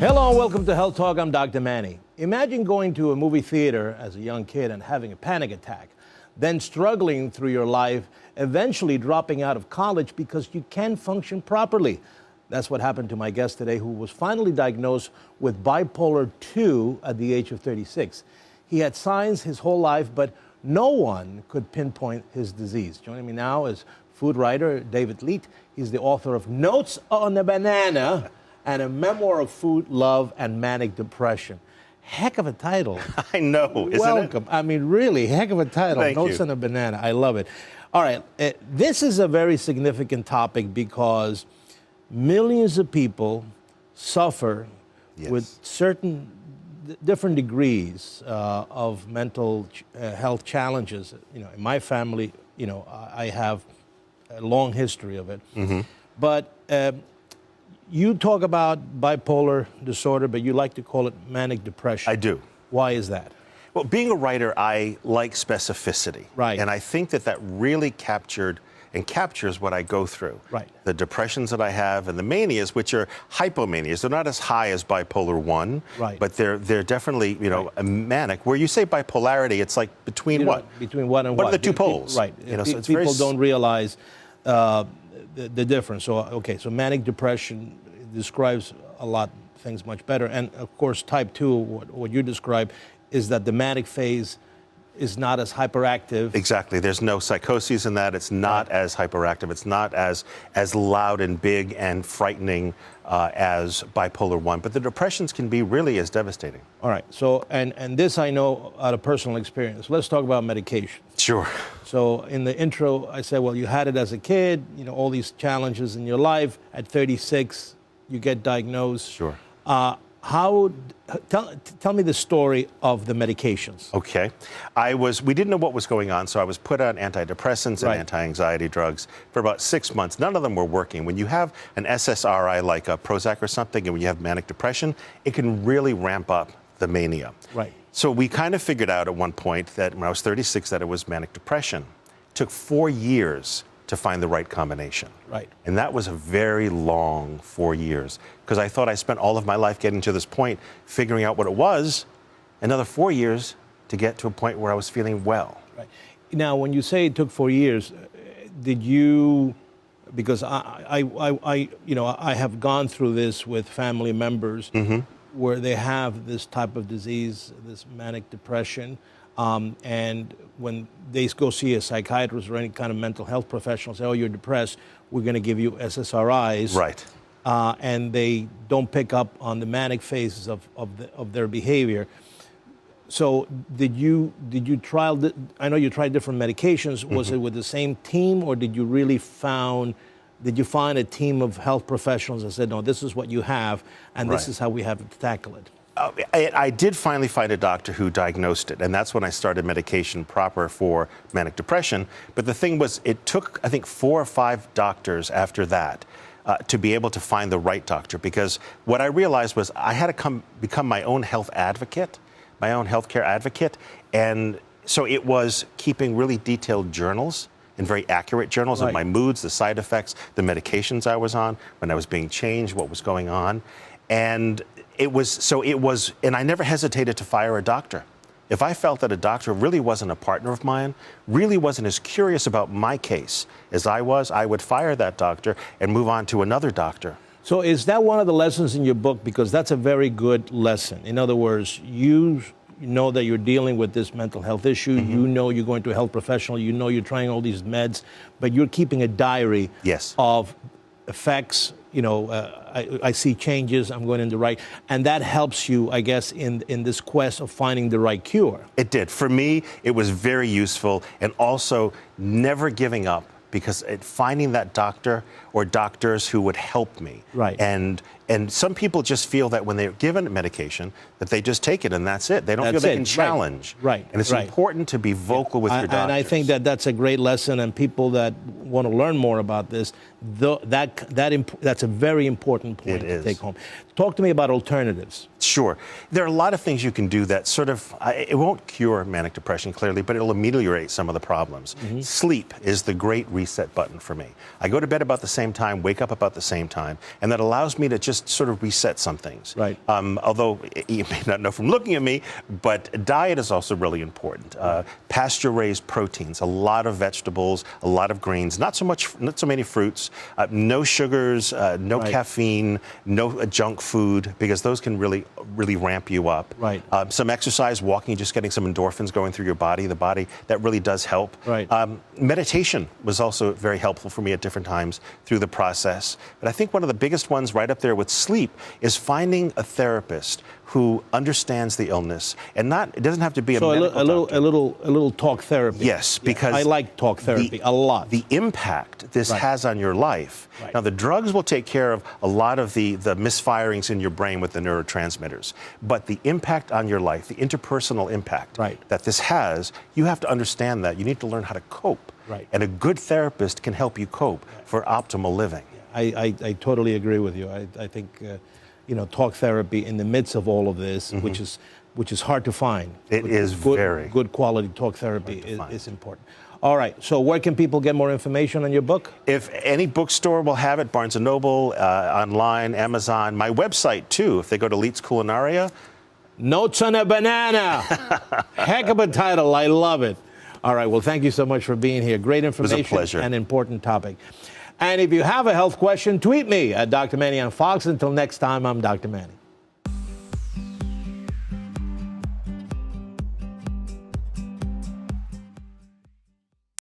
Hello and welcome to Health Talk. I'm Dr. Manny. Imagine going to a movie theater as a young kid and having a panic attack, then struggling through your life, eventually dropping out of college because you can't function properly. That's what happened to my guest today, who was finally diagnosed with bipolar 2 at the age of 36. He had signs his whole life, but no one could pinpoint his disease. Joining me now is food writer David Leite. He's the author of Notes on a Banana and a Memoir of Food, Love, and Manic Depression. Heck of a title. I know, isn't Welcome. it? I mean, really, heck of a title. Thank Notes you. on a Banana. I love it. All right, this is a very significant topic because millions of people suffer with certain different degrees of mental health challenges. You know, in my family, you know, I have a long history of it. But you talk about bipolar disorder, but you like to call it manic depression. I do. Why is that? Well, being a writer, I like specificity. Right. And I think that really captured and captures what I go through. Right. The depressions that I have and the manias, which are hypomanias. They're not as high as bipolar 1, Right. but they're definitely, you know, a manic. Where you say bipolarity, it's like between what? Between what and What what? are the two poles? Right. You know, so it's People very don't realize the difference. So, okay, so manic depression describes a lot of things much better. And, of course, type 2, what you describe, is that the manic phase is not as hyperactive. Exactly. There's no psychoses in that. It's not as hyperactive. It's not as loud and big and frightening as bipolar 1. But the depressions can be really as devastating. All right. So, and this I know out of personal experience. Let's talk about medication. Sure. So in the intro, I said, well, you had it as a kid, you know, all these challenges in your life. At 36, you get diagnosed. Sure. Tell me the story of the medications. Okay. We didn't know what was going on, so I was put on antidepressants and Right. anti-anxiety drugs for about 6 months. None of them were working. When you have an SSRI like a Prozac or something, and when you have manic depression, it can really ramp up the mania. Right. So we kind of figured out at one point that when I was 36 that it was manic depression. It took 4 years to find the right combination. Right. And that was a very long 4 years because I thought I spent all of my life getting to this point, figuring out what it was, another 4 years to get to a point where I was feeling well. Right. Now, when you say it took 4 years, did you, because I have gone through this with family members where they have this type of disease, this manic depression, and when they go see a psychiatrist or any kind of mental health professional, say, oh, you're depressed, we're going to give you SSRIs. Right. And they don't pick up on the manic phases of their behavior. So did you try, I know you tried different medications, was it with the same team, or did you find a team of health professionals that said, no, this is what you have, and this is how we have to tackle it? I did finally find a doctor who diagnosed it, and that's when I started medication proper for manic depression. But the thing was, it took, I think, 4 or 5 doctors after that to be able to find the right doctor, because what I realized was I had to become my own health advocate, my own healthcare advocate, and so it was keeping really detailed journals and very accurate journals of my moods, the side effects, the medications I was on, when I was being changed, what was going on. And and I never hesitated to fire a doctor. If I felt that a doctor really wasn't a partner of mine, really wasn't as curious about my case as I was, I would fire that doctor and move on to another doctor. So is that one of the lessons in your book? Because that's a very good lesson. In other words, you know that you're dealing with this mental health issue. You know you're going to a health professional. You know you're trying all these meds, but you're keeping a diary of effects. You know, I see changes, I'm going in the right, and that helps you, I guess, in this quest of finding the right cure. It did. For me, it was very useful, and also never giving up, because finding that doctor or doctors who would help me. Right. And some people just feel that when they're given medication, that they just take it and that's it. They don't feel they can challenge. Right. And it's important to be vocal with your doctors. And I think that's a great lesson, and people that want to learn more about this, That's a very important point to take home. Talk to me about alternatives. Sure. There are a lot of things you can do that sort of, it won't cure manic depression clearly, but it'll ameliorate some of the problems. Sleep is the great reset button for me. I go to bed about the same time, wake up about the same time, and that allows me to just sort of reset some things. Right. Although you may not know from looking at me, but diet is also really important. Pasture-raised proteins, a lot of vegetables, a lot of greens, not so many fruits, no sugars, no caffeine, no junk food, because those can really ramp you up. Right. Some exercise, walking, just getting some endorphins going through your body, that really does help. Right. Meditation was also very helpful for me at different times through the process. But I think one of the biggest ones right up there with sleep is finding a therapist who understands the illness, and it doesn't have to be a medical doctor. A little talk therapy. Yes, because I like talk therapy a lot. The impact this has on your life. Now, the drugs will take care of a lot of the misfirings in your brain with the neurotransmitters, but the impact on your life, the interpersonal impact that this has, you have to understand that. You need to learn how to cope. Right. And a good therapist can help you cope for optimal living. I totally agree with you. I think talk therapy in the midst of all of this, which is hard to find. It is very good quality talk therapy is important. All right. So where can people get more information on your book? If any bookstore will have it, Barnes & Noble, online, Amazon, my website too. If they go to Leech Culinaria. Notes on a Banana. Heck of a title. I love it. All right. Well, thank you so much for being here. Great information. It was a pleasure. And important topic. And if you have a health question, tweet me at Dr. Manny on Fox. Until next time, I'm Dr. Manny.